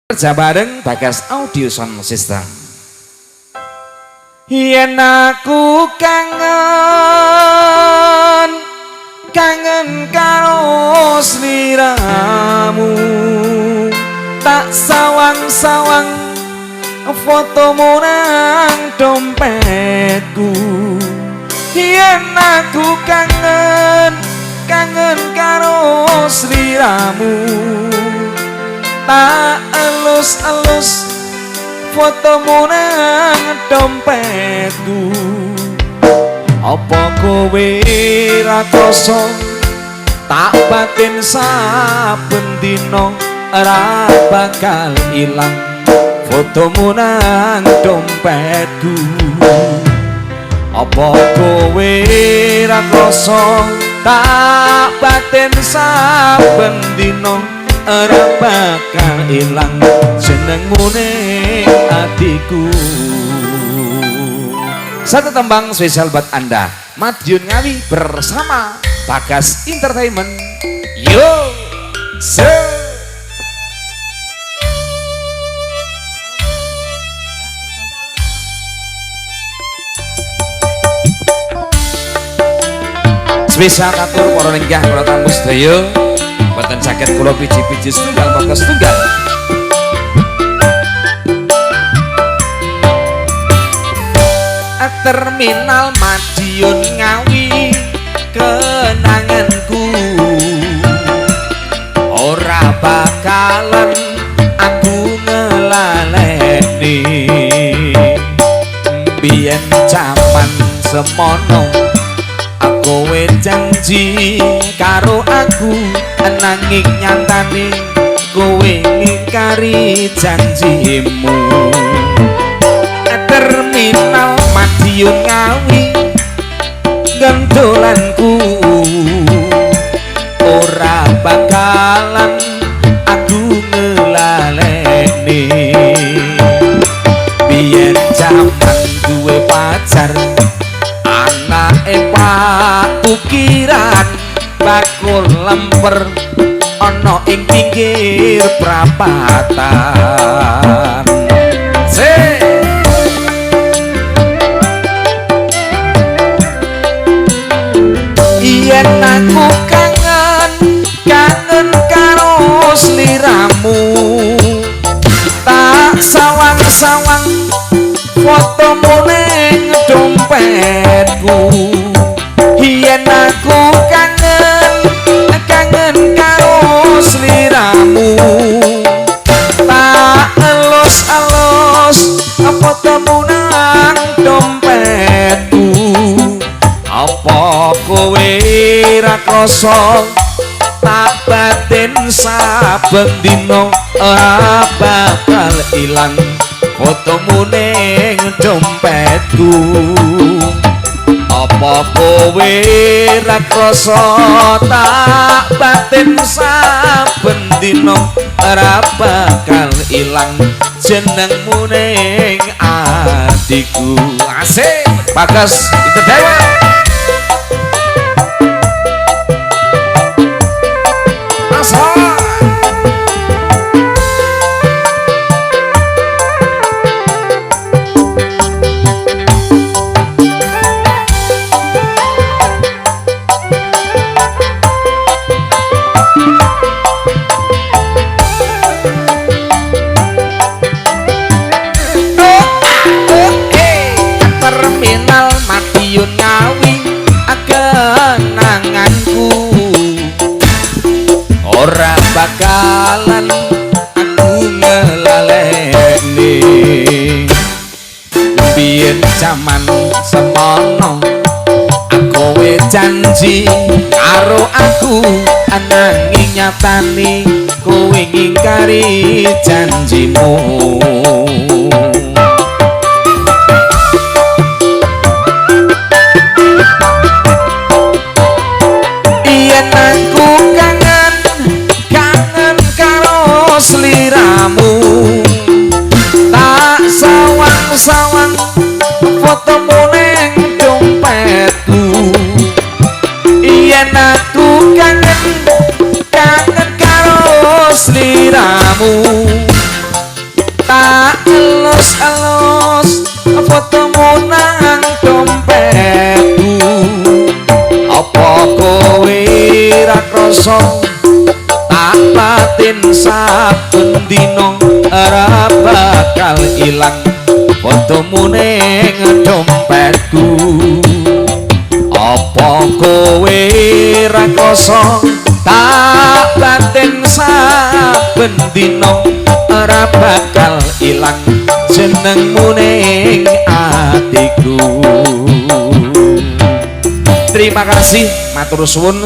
Kerja bareng Bagas Audio Sound System. Yen aku kangen karo sliramu, tak sawang-sawang fotomu nang dompetku. Yen aku kangen karo sliramu, tak elus-elus fotomu nang dompetku. Apa kowe ra krasa tak batin saben dina ora bakal ilang fotomu nang dompetku. Apa kowe ra krasa tak batin saben dina ora bakal ilang jenengmu ning atiku. Satu tembang spesial buat Anda, Madiun Ngawi bersama Bagas Entertainment. Yo, spesial katur para lenggah para tamu sedaya. Boten saged kula piji-piji setunggal monggo setunggal. Terminal Madiun Ngawi kenanganku, ora bakalan aku ngelaleni. Biyen jaman semono aku janji karo aku, nanging nyatane kowe ngingkari janjimu. Terminal Madiun Ngawi gendolanku, ora bakalan aku ngelaleni. Biyen jaman duwe pacar, anake Pak Ukiran, bakul lemper ana ing pinggir prapatan. Yen aku kangen karo sliramu, tak sawang-sawang fotomu ning dompetku. Yen aku kangen karo sliramu, tak elus-elus fotomu nang dompetku. Apa kowe ra krasa tak batin saben dina ora bakal ilang fotomu ning dompetku. Apa kowe ra krasa tak batin saben dina ora bakal ilang jenengmu ning atiku. Asik Bagas Entertainment. Terminal Madiun Ngawi kenanganku, ora bakalan aku ngelaleni. Biyen jaman semono aku janji karo aku, nanging nyatane kowe ngingkari janjimu. Sliramu, tak sawang-sawang fotomu ning dompetku. Yen aku kangen karo sliramu, alus fotomu nang dompetku apa kowe ra krasa tak batin saben dina ora bakal ilang fotomu ning dompetku apa kowe ra krasa tak batin saben dina ora bakal ilang jenengmu ning atiku. Terima kasih matur suwun.